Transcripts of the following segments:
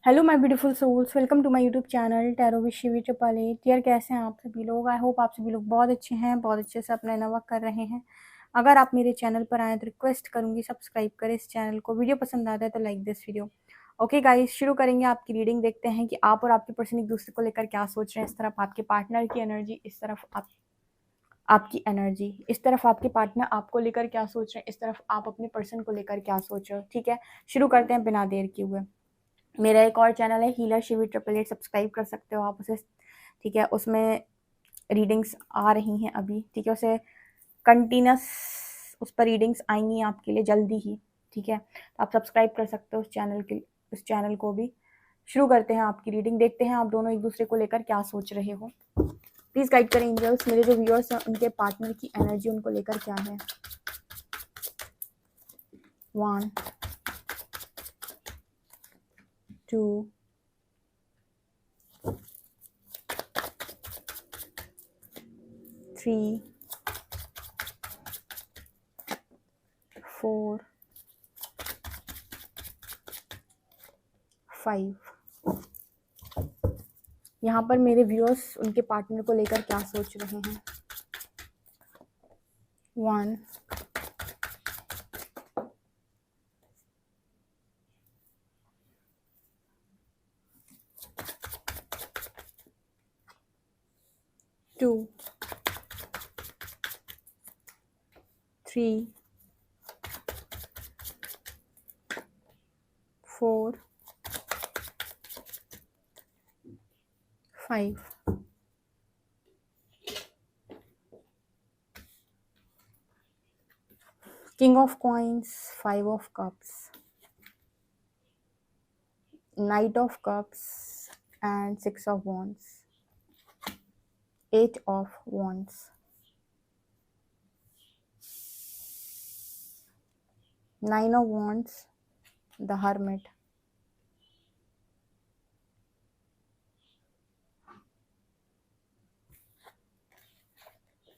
Hello my beautiful souls, welcome to my YouTube channel tarot with Shivi triple 8। यार कैसे हैं आप सभी लोग? आई होप आप सभी लोग बहुत अच्छे हैं, बहुत अच्छे से अपना इनर वर्क कर रहे हैं। अगर आप मेरे चैनल पर आए तो रिक्वेस्ट करूंगी सब्सक्राइब करें इस चैनल को। वीडियो पसंद आता है तो like this video. Okay guys, शुरू करेंगे आपकी रीडिंग। देखते हैं कि आप और आपके पर्सन एक दूसरे को लेकर क्या सोच रहे हैं। इस तरफ आपके पार्टनर की एनर्जी, इस तरफ आपकी एनर्जी, इस तरफ आपके पार्टनर आपको लेकर क्या सोच रहे हैं, इस तरफ आप अपने पर्सन को लेकर क्या सोच रहे हो। ठीक है, शुरू करते हैं बिना देर किए हुए। मेरा एक और चैनल है हीलर शिवी ट्रिपल 8, सब्सक्राइब कर सकते हो आप उसे। ठीक है, उसमें रीडिंग्स आ रही हैं अभी। ठीक है, उसे कंटिन्यूस उस पर रीडिंग्स आएंगी आपके लिए जल्दी ही। ठीक है, तो आप सब्सक्राइब कर सकते हो उस चैनल को भी। शुरू करते हैं आपकी रीडिंग। देखते हैं आप दोनों एक दूसरे को लेकर क्या सोच रहे हो। प्लीज गाइड करें एंजल्स, मेरे जो व्यूअर्स हैं उनके पार्टनर की एनर्जी उनको लेकर क्या है। 1 2 3 4 5। यहाँ पर मेरे व्यूअर्स उनके पार्टनर को लेकर क्या सोच रहे हैं। 1 2 3 4 5। King of Coins, 5 of Cups, Knight of Cups and 6 of Wands, 8 of Wands, 9 of Wands, the Hermit,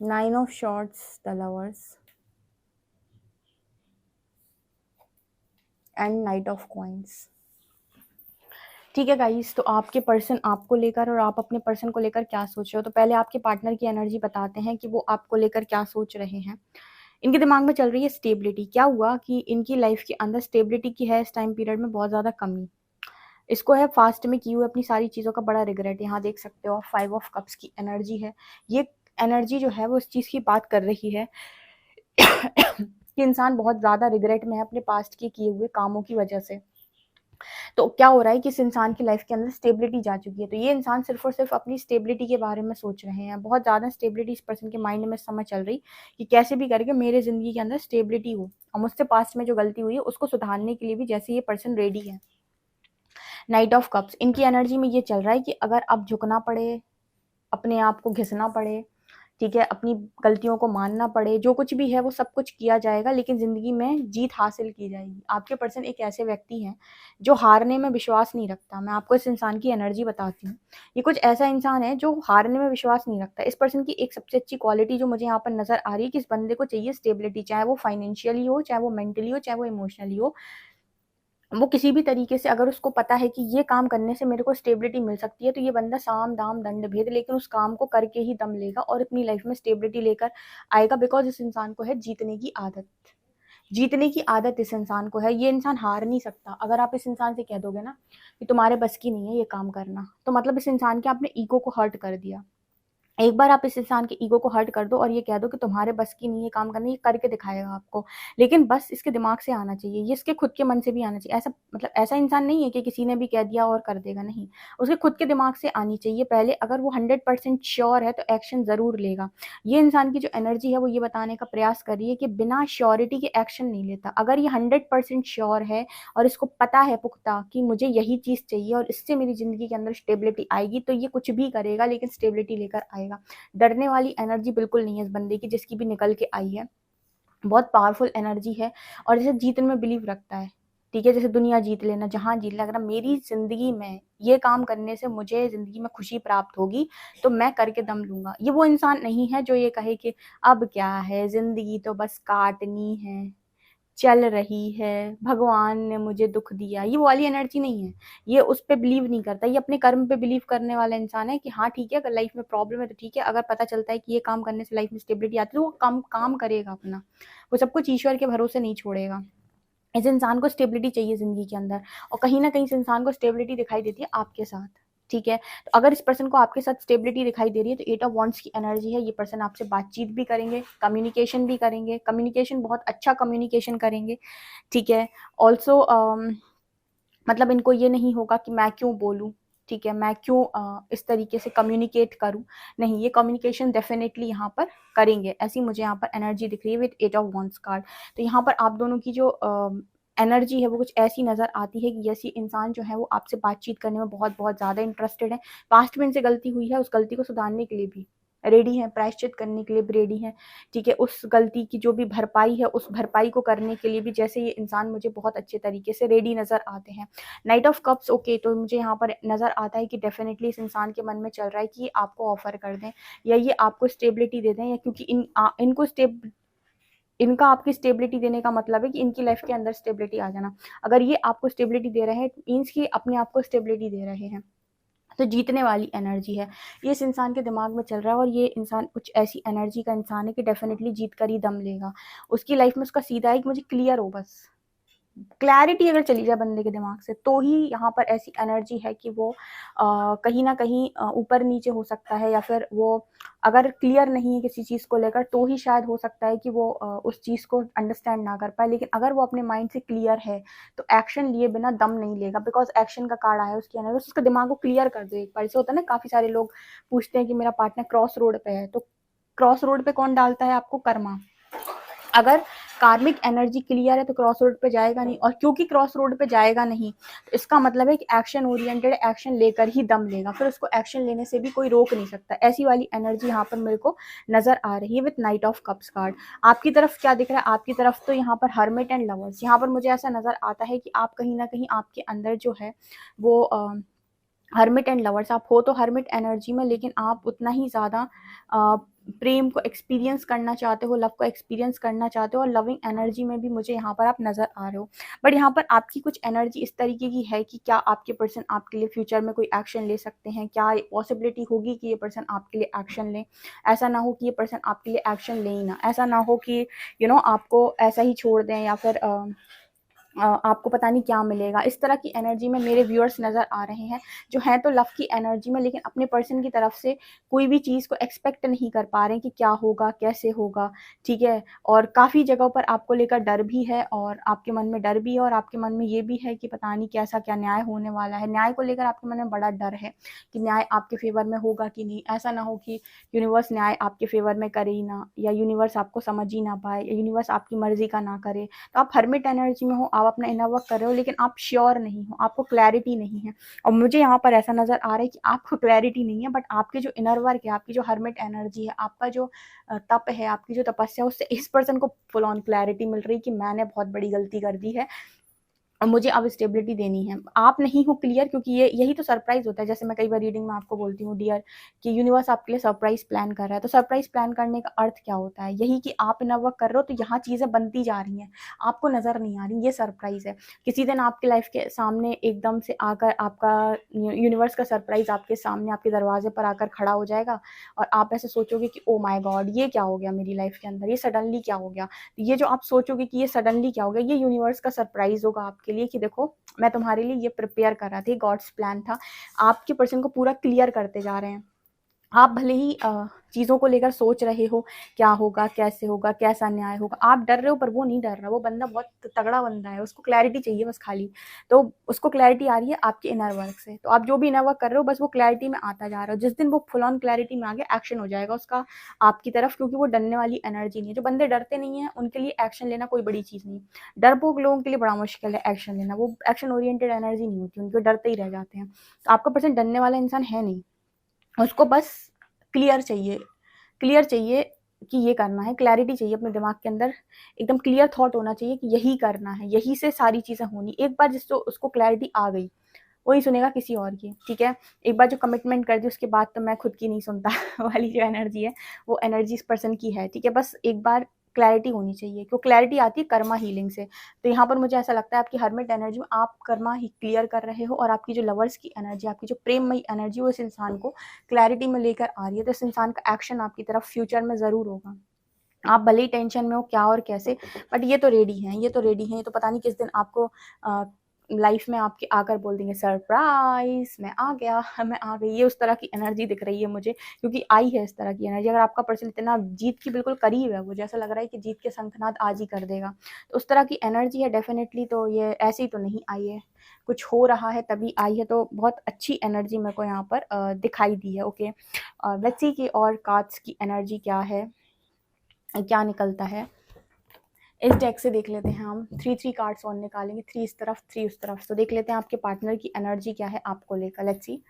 Nine of Swords, the Lovers, and Knight of Coins। ठीक है गाइस, तो आपके पर्सन आपको लेकर और आप अपने पर्सन को लेकर क्या सोच रहे हो। तो पहले आपके पार्टनर की एनर्जी बताते हैं कि वो आपको लेकर क्या सोच रहे हैं। इनके दिमाग में चल रही है स्टेबिलिटी। क्या हुआ कि इनकी लाइफ के अंदर स्टेबिलिटी की है इस टाइम पीरियड में बहुत ज़्यादा कमी। इसको है फास्ट में की हुई अपनी सारी चीज़ों का बड़ा रिग्रेट। यहाँ देख सकते हो 5 ऑफ कप्स की एनर्जी है। ये एनर्जी जो है वो इस चीज़ की बात कर रही है कि इंसान बहुत ज़्यादा रिग्रेट में है अपने पास्ट के किए हुए कामों की वजह से। तो क्या हो रहा है कि इस इंसान की लाइफ के अंदर स्टेबिलिटी जा चुकी है। तो ये इंसान सिर्फ और सिर्फ अपनी स्टेबिलिटी के बारे में सोच रहे हैं। बहुत ज़्यादा स्टेबिलिटी इस पर्सन के माइंड में समझ चल रही कि कैसे भी करके मेरे ज़िंदगी के अंदर स्टेबिलिटी हो और मुझसे पास्ट में जो गलती हुई है उसको सुधारने के लिए भी जैसे ये पर्सन रेडी है। नाइट ऑफ कप्स, इनकी एनर्जी में ये चल रहा है कि अगर अब झुकना पड़े, अपने आप को घिसना पड़े, ठीक है, अपनी गलतियों को मानना पड़े, जो कुछ भी है वो सब कुछ किया जाएगा, लेकिन ज़िंदगी में जीत हासिल की जाएगी। आपके पर्सन एक ऐसे व्यक्ति हैं जो हारने में विश्वास नहीं रखता। मैं आपको इस इंसान की एनर्जी बताती हूँ। ये कुछ ऐसा इंसान है जो हारने में विश्वास नहीं रखता। इस पर्सन की एक सबसे अच्छी क्वालिटी जो मुझे यहाँ पर नज़र आ रही है कि इस बंदे को चाहिए स्टेबिलिटी, चाहे वो फाइनेंशियली हो, चाहे वो मेंटली हो, चाहे वो इमोशनली हो। वो किसी भी तरीके से अगर उसको पता है कि ये काम करने से मेरे को स्टेबिलिटी मिल सकती है तो ये बंदा साम दाम दंड भेद लेकिन उस काम को करके ही दम लेगा और अपनी लाइफ में स्टेबिलिटी लेकर आएगा। बिकॉज इस इंसान को है जीतने की आदत। जीतने की आदत इस इंसान को है। ये इंसान हार नहीं सकता। अगर आप इस इंसान से कह दोगे ना कि तुम्हारे बस की नहीं है ये काम करना, तो मतलब इस इंसान के आपने ईगो को हर्ट कर दिया। एक बार आप इस इंसान के ईगो को हर्ट कर दो और ये कह दो कि तुम्हारे बस की नहीं है काम करना, ये करके दिखाएगा आपको। लेकिन बस इसके दिमाग से आना चाहिए, ये इसके खुद के मन से भी आना चाहिए। ऐसा मतलब ऐसा इंसान नहीं है कि किसी ने भी कह दिया और कर देगा, नहीं। उसके खुद के दिमाग से आनी चाहिए पहले। अगर वो 100% श्योर है तो एक्शन ज़रूर लेगा। ये इंसान की जो एनर्जी है वो ये बताने का प्रयास कर रही है कि बिना श्योरिटी के एक्शन नहीं लेता। अगर ये 100% श्योर है और इसको पता है पुख्ता कि मुझे यही चीज़ चाहिए और इससे मेरी ज़िंदगी के अंदर स्टेबिलिटी आएगी, तो ये कुछ भी करेगा लेकिन स्टेबिलिटी लेकर आएगा। डरने वाली एनर्जी बिल्कुल नहीं है इस बंदे की, जिसकी भी निकल के आई है। बहुत पावरफुल एनर्जी है और जैसे जीतने में बिलीव रखता है। ठीक है, जैसे दुनिया जीत लेना, जहां जीत लेना, मेरी जिंदगी में ये काम करने से मुझे जिंदगी में खुशी प्राप्त होगी तो मैं करके दम लूंगा। ये वो इंसान नहीं है जो ये कहे कि अब क्या है, जिंदगी तो बस काटनी है, चल रही है, भगवान ने मुझे दुख दिया, ये वो वाली एनर्जी नहीं है। ये उस पे बिलीव नहीं करता, ये अपने कर्म पे बिलीव करने वाला इंसान है कि हाँ ठीक है, अगर लाइफ में प्रॉब्लम है तो ठीक है, अगर पता चलता है कि ये काम करने से लाइफ में स्टेबिलिटी आती है तो वो काम करेगा अपना। वो सब कुछ ईश्वर के भरोसे नहीं छोड़ेगा। इस इंसान को स्टेबिलिटी चाहिए ज़िंदगी के अंदर, और कहीं न कहीं इस इंसान को स्टेबिलिटी दिखाई देती है आपके साथ, ठीक है? तो अगर इस पर्सन को आपके साथ स्टेबिलिटी दिखाई दे रही है तो 8 ऑफ वांड्स की एनर्जी है, ये पर्सन आपसे बातचीत भी करेंगे, कम्युनिकेशन भी करेंगे, कम्युनिकेशन बहुत अच्छा कम्युनिकेशन करेंगे, ठीक है? ऑल्सो मतलब इनको ये नहीं होगा कि मैं क्यों बोलूँ, ठीक है? मैं क्यों इस तरीके से कम्युनिकेट करूँ? नहीं, ये कम्युनिकेशन डेफ़िनेटली यहाँ पर करेंगे, ऐसी मुझे यहाँ पर एनर्जी दिख रही है विद 8 ऑफ वांड्स कार्ड। तो यहाँ पर आप दोनों की जो एनर्जी है वो कुछ ऐसी नज़र आती है कि ये इंसान जो है वो आपसे बातचीत करने में बहुत-बहुत ज़्यादा इंटरेस्टेड है। पास्ट में इनसे गलती हुई है, उस गलती को सुधारने के लिए भी रेडी हैं, प्रायश्चित करने के लिए भी रेडी हैं, ठीक है? उस गलती की जो भी भरपाई है, उस भरपाई को करने के लिए भी जैसे ये इंसान मुझे बहुत अच्छे तरीके से रेडी नज़र आते हैं। नाइट ऑफ कप्स ओके, तो मुझे यहाँ पर नज़र आता है कि डेफ़िनेटली इस इंसान के मन में चल रहा है कि आपको ऑफ़र कर दें या ये आपको स्टेबिलिटी दे दें, या क्योंकि इनको इनका आपकी स्टेबिलिटी देने का मतलब है कि इनकी लाइफ के अंदर स्टेबिलिटी आ जाना। अगर ये आपको स्टेबिलिटी दे रहे हैं मीन्स कि अपने आप को स्टेबिलिटी दे रहे हैं। तो जीतने वाली एनर्जी है, ये इस इंसान के दिमाग में चल रहा है, और ये इंसान कुछ ऐसी एनर्जी का इंसान है कि डेफिनेटली जीत कर ही दम लेगा। उसकी लाइफ में उसका सीधा है कि मुझे क्लियर हो, बस क्लैरिटी अगर चली जाए बंदे के दिमाग से तो ही यहाँ पर ऐसी एनर्जी है कि वो कहीं ना कहीं ऊपर नीचे हो सकता है, या फिर वो अगर क्लियर नहीं है किसी चीज़ को लेकर तो ही शायद हो सकता है कि वो उस चीज़ को अंडरस्टैंड ना कर पाए। लेकिन अगर वो अपने माइंड से क्लियर है तो एक्शन लिए बिना दम नहीं लेगा, बिकॉज एक्शन का कार्ड आया उसकी एनर्जी, उसका दिमाग को क्लियर कर दो एक बार। से होता है ना, काफ़ी सारे लोग पूछते हैं कि मेरा पार्टनर क्रॉस रोड पे है, तो क्रॉस रोड पे कौन डालता है आपको? कर्मा। अगर कार्मिक एनर्जी क्लियर है तो क्रॉस रोड पे जाएगा नहीं, और क्योंकि क्रॉस रोड पे जाएगा नहीं तो इसका मतलब है कि एक्शन ओरिएंटेड एक्शन लेकर ही दम लेगा, फिर उसको एक्शन लेने से भी कोई रोक नहीं सकता। ऐसी वाली एनर्जी यहाँ पर मेरे को नजर आ रही है with night of cups card. आपकी तरफ क्या दिख रहा है? आपकी तरफ तो यहाँ पर हर्मिट एंड लवर्स, यहाँ पर मुझे ऐसा नजर आता है कि आप कहीं ना कहीं आपके अंदर जो है वो हर्मिट एंड लवर्स, आप हो तो हर्मिट एनर्जी में, लेकिन आप उतना ही ज़्यादा प्रेम को एक्सपीरियंस करना चाहते हो, लव को एक्सपीरियंस करना चाहते हो, और लविंग एनर्जी में भी मुझे यहाँ पर आप नज़र आ रहे हो। बट यहाँ पर आपकी कुछ एनर्जी इस तरीके की है कि क्या आपके पर्सन आपके लिए फ्यूचर में कोई एक्शन ले सकते हैं, क्या पॉसिबिलिटी होगी कि ये पर्सन आपके लिए एक्शन ले। ऐसा ना हो कि ये पर्सन आपके लिए एक्शन ले ही ना, ऐसा ना हो कि आपको ऐसा ही छोड़ दें, या फिर आपको पता नहीं क्या मिलेगा। इस तरह की एनर्जी में मेरे व्यूअर्स नज़र आ रहे हैं जो हैं तो लव की एनर्जी में, लेकिन अपने पर्सन की तरफ से कोई भी चीज़ को एक्सपेक्ट नहीं कर पा रहे हैं कि क्या होगा, कैसे होगा, ठीक है? और काफ़ी जगहों पर आपको लेकर डर भी है, और आपके मन में डर भी है, और आपके मन में ये भी है कि पता नहीं कैसा क्या न्याय होने वाला है। न्याय को लेकर आपके मन में बड़ा डर है कि न्याय आपके फेवर में होगा कि नहीं। ऐसा ना हो कि यूनिवर्स न्याय आपके फेवर में करे ही ना, या यूनिवर्स आपको समझ ही ना पाए, या यूनिवर्स आपकी मर्जी का ना करे। तो आप हर्मिट एनर्जी में हो, आप अपना इनर वर्क कर रहे हो, लेकिन आप श्योर नहीं हो, आपको क्लैरिटी नहीं है। और मुझे यहाँ पर ऐसा नज़र आ रहा है कि आपको क्लैरिटी नहीं है, बट आपके जो इनर वर्क है, आपकी जो हर्मिट एनर्जी है, आपका जो तप है, आपकी जो तपस्या है, उससे इस पर्सन को फुल ऑन क्लैरिटी मिल रही है कि मैंने बहुत बड़ी गलती कर दी है और मुझे अब स्टेबिलिटी देनी है। आप नहीं हो क्लियर, क्योंकि ये यही तो सरप्राइज़ होता है। जैसे मैं कई बार रीडिंग में आपको बोलती हूँ डियर कि यूनिवर्स आपके लिए सरप्राइज़ प्लान कर रहा है। तो सरप्राइज़ प्लान करने का अर्थ क्या होता है? यही कि आप इनर वर्क कर रहे हो तो यहाँ चीज़ें बनती जा रही हैं, आपको नज़र नहीं आ रही, ये सरप्राइज़ है। किसी दिन आपकी लाइफ के सामने एकदम से आकर आपका यूनिवर्स का सरप्राइज़ आपके सामने, आपके दरवाजे पर आकर खड़ा हो जाएगा, और आप ऐसे सोचोगे कि ओह माय गॉड! ये क्या हो गया मेरी लाइफ के अंदर? ये सडनली क्या हो गया? ये जो आप सोचोगे कि ये सडनली क्या हो गया, ये यूनिवर्स का सरप्राइज़ होगा आपके लिए कि देखो मैं तुम्हारे लिए ये प्रिपेयर कर रहा था, गॉड्स प्लान था। आपके पर्सन को पूरा क्लियर करते जा रहे हैं। आप भले ही चीज़ों को लेकर सोच रहे हो क्या होगा, कैसे होगा, कैसा न्याय होगा, आप डर रहे हो, पर वो नहीं डर रहा। वो बंदा बहुत तगड़ा बंदा है, उसको क्लैरिटी चाहिए बस खाली। तो उसको क्लैरिटी आ रही है आपके इनर वर्क से। तो आप जो भी इनर वर्क कर रहे हो बस वो क्लैरिटी में आता जा रहा है। जिस दिन वो फुल ऑन क्लैरिटी में आ गया, एक्शन हो जाएगा उसका आपकी तरफ, क्योंकि वो डरने वाली एनर्जी नहीं है। जो बंदे डरते नहीं है उनके लिए एक्शन लेना कोई बड़ी चीज़ नहीं। डरपोक लोगों के लिए बड़ा मुश्किल है एक्शन लेना, वो एक्शन ओरिएंटेड एनर्जी नहीं होती उनकी, डरते ही रह जाते हैं। तो आपका पर्सन डरने वाला इंसान है नहीं, उसको बस क्लियर चाहिए, क्लियर चाहिए कि ये करना है, क्लैरिटी चाहिए अपने दिमाग के अंदर, एकदम क्लियर थॉट होना चाहिए कि यही करना है, यही से सारी चीज़ें होनी। एक बार जिसको उसको क्लैरिटी आ गई, वही सुनेगा किसी और की, ठीक है? एक बार जो कमिटमेंट कर दी उसके बाद तो मैं खुद की नहीं सुनता वाली जो एनर्जी है, वो एनर्जी इस पर्सन की है, ठीक है? बस एक बार क्लैरिटी होनी चाहिए, क्यों क्लैरिटी आती है कर्मा हीलिंग से। तो यहाँ पर मुझे ऐसा लगता है आपकी हर्मिट एनर्जी में आप कर्मा ही क्लियर कर रहे हो, और आपकी जो लवर्स की एनर्जी, आपकी जो प्रेममयी एनर्जी, वो इस इंसान को क्लैरिटी में लेकर आ रही है। तो इस इंसान का एक्शन आपकी तरफ फ्यूचर में ज़रूर होगा। आप भले ही टेंशन में हो क्या और कैसे, बट ये तो रेडी हैं, ये तो रेडी हैं। ये तो पता नहीं किस दिन आपको लाइफ में आपके आकर बोल देंगे सरप्राइज मैं आ गया, मैं आ गई। ये उस तरह की एनर्जी दिख रही है मुझे, क्योंकि आई है इस तरह की एनर्जी। अगर आपका पर्सन इतना जीत की बिल्कुल करीब है, वो जैसा लग रहा है कि जीत के शंखनाद आज ही कर देगा, तो उस तरह की एनर्जी है डेफिनेटली। तो ये ऐसे ही तो नहीं आई है, कुछ हो रहा है तभी आई है। तो बहुत अच्छी एनर्जी मेरे को यहाँ पर दिखाई दी है। ओके, लेट्स सी कि और कार्ड्स की एनर्जी क्या है, क्या निकलता है। इस डेक से देख लेते हैं हम। 3 कार्ड्स और निकालेंगे, 3 इस तरफ 3 उस तरफ। तो देख लेते हैं आपके पार्टनर की एनर्जी क्या है आपको लेकर। Let's see.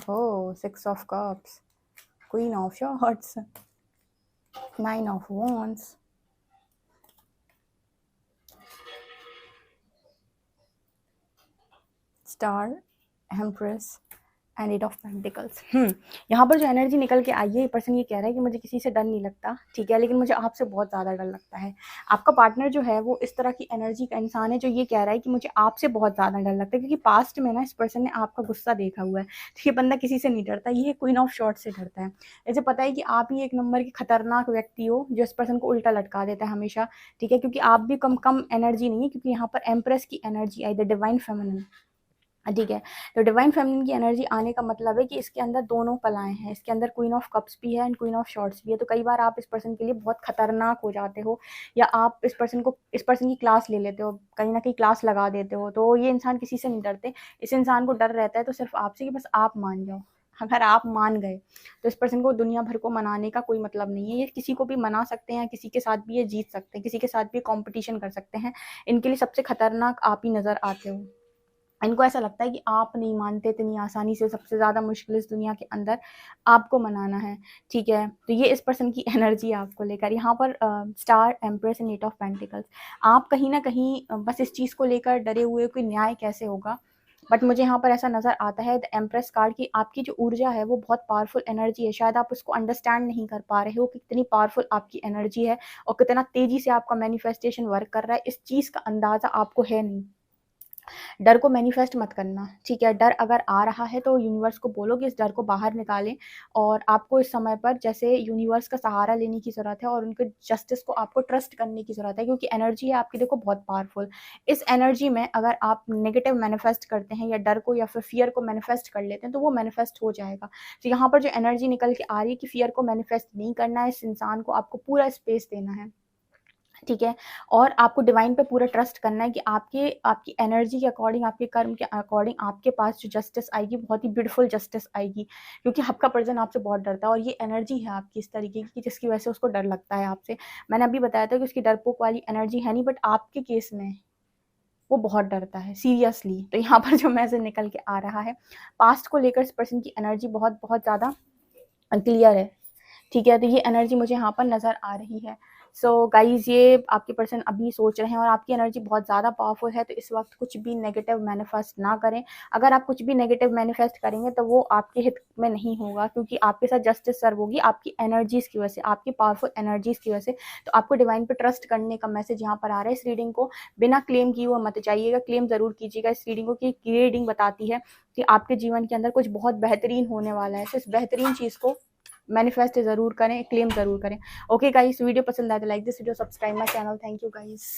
ओहो, 6 of cups, queen of shorts, 9 of wands, star, empress and 8 of pentacles. यहाँ पर जो एनर्जी निकल के आई है, ये पर्सन ये कह रहा है कि मुझे किसी से डर नहीं लगता, ठीक है, लेकिन मुझे आपसे बहुत ज़्यादा डर लगता है। आपका पार्टनर जो है वो इस तरह की एनर्जी का इंसान है, जो ये कह रहा है कि मुझे आपसे बहुत ज़्यादा डर लगता है, क्योंकि पास्ट में ना इस पर्सन ने आपका गुस्सा देखा हुआ है। तो ये बंदा किसी से नहीं डरता, ये क्वीन ऑफ शॉर्ट्स से डरता है। ऐसे पता है कि आप ही एक नंबर के खतरनाक व्यक्ति हो, जो इस पर्सन को उल्टा लटका देता है हमेशा, ठीक है, क्योंकि आप भी कम एनर्जी नहीं है, क्योंकि यहाँ पर एम्प्रेस की energy I, the divine feminine, ठीक है। तो डिवाइन फेमिनिन की एनर्जी आने का मतलब है कि इसके अंदर दोनों कलाएं हैं, इसके अंदर क्वीन ऑफ कप्स भी है एंड क्वीन ऑफ शॉर्ट्स भी है। तो कई बार आप इस पर्सन के लिए बहुत खतरनाक हो जाते हो, या आप इस पर्सन की क्लास ले लेते हो, कहीं ना कहीं क्लास लगा देते हो। तो ये इंसान किसी से नहीं डरते, इस इंसान को डर रहता है तो सिर्फ आपसे, कि बस आप मान जाओ। अगर आप मान गए तो इस पर्सन को दुनिया भर को मनाने का कोई मतलब नहीं है। ये किसी को भी मना सकते हैं, किसी के साथ भी ये जीत सकते हैं, किसी के साथ भी कंपटीशन कर सकते हैं। इनके लिए सबसे खतरनाक आप ही नज़र आते हो। इनको ऐसा लगता है कि आप नहीं मानते इतनी आसानी से, सबसे ज़्यादा मुश्किल इस दुनिया के अंदर आपको मनाना है, ठीक है। तो ये इस पर्सन की एनर्जी आपको लेकर यहाँ पर star, empress and 8 of pentacles. आप कहीं ना कहीं बस इस चीज़ को लेकर डरे हुए कि न्याय कैसे होगा, बट मुझे यहाँ पर ऐसा नज़र आता है द एम्प्रेस कार्ड की आपकी जो ऊर्जा है वो बहुत पावरफुल एनर्जी है। शायद आप उसको अंडरस्टैंड नहीं कर पा रहे हो कि कितनी पावरफुल आपकी एनर्जी है और कितना तेज़ी से आपका मैनिफेस्टेशन वर्क कर रहा है। इस चीज़ का अंदाज़ा आपको है नहीं। डर को मैनिफेस्ट मत करना, ठीक है। डर अगर आ रहा है तो यूनिवर्स को बोलो कि इस डर को बाहर निकालें, और आपको इस समय पर जैसे यूनिवर्स का सहारा लेने की ज़रूरत है, और उनके जस्टिस को आपको ट्रस्ट करने की ज़रूरत है, क्योंकि एनर्जी है आपकी देखो बहुत पावरफुल। इस एनर्जी में अगर आप नेगेटिव मैनिफेस्ट करते हैं, या डर को या फिर फियर को मैनिफेस्ट कर लेते हैं, तो वो मैनिफेस्ट हो जाएगा। तो यहाँ पर जो एनर्जी निकल के आ रही है कि फियर को मैनिफेस्ट नहीं करना है, इस इंसान को आपको पूरा स्पेस देना है, ठीक है। और आपको डिवाइन पे पूरा ट्रस्ट करना है कि आपकी एनर्जी के अकॉर्डिंग, आपके कर्म के अकॉर्डिंग आपके पास जो जस्टिस आएगी, बहुत ही ब्यूटीफुल जस्टिस आएगी, क्योंकि आपका पर्सन आपसे बहुत डरता है, और ये एनर्जी है आपकी इस तरीके की जिसकी वजह से उसको डर लगता है आपसे। मैंने अभी बताया था कि उसकी डरपोक वाली एनर्जी है नहीं, बट आपके केस में वो बहुत डरता है सीरियसली। तो यहाँ पर जो मैसेज निकल के आ रहा है, पास्ट को लेकर इस पर्सन की एनर्जी बहुत बहुत ज़्यादा क्लियर है, ठीक है। तो ये एनर्जी मुझे यहाँ पर नज़र आ रही है। सो गाइज़, ये आपके पर्सन अभी सोच रहे हैं, और आपकी एनर्जी बहुत ज़्यादा पावरफुल है, तो इस वक्त कुछ भी नेगेटिव मैनिफेस्ट ना करें। अगर आप कुछ भी नेगेटिव मैनिफेस्ट करेंगे तो वो आपके हित में नहीं होगा, क्योंकि आपके साथ जस्टिस सर्व होगी आपकी एनर्जीज़ की वजह से, आपकी पावरफुल एनर्जीज़ की वजह से। तो आपको डिवाइन पे ट्रस्ट करने का मैसेज यहाँ पर आ रहा है। इस रीडिंग को बिना क्लेम किए हुए मत जाइएगा, क्लेम ज़रूर कीजिएगा इस रीडिंग को, कि ये रीडिंग बताती है कि आपके जीवन के अंदर कुछ बहुत बेहतरीन होने वाला है। इस बेहतरीन चीज़ को मैनिफेस्ट ज़रूर करें, क्लेम ज़रूर करें। ओके गाइस, वीडियो पसंद आए तो like this video, subscribe my channel. Thank you guys.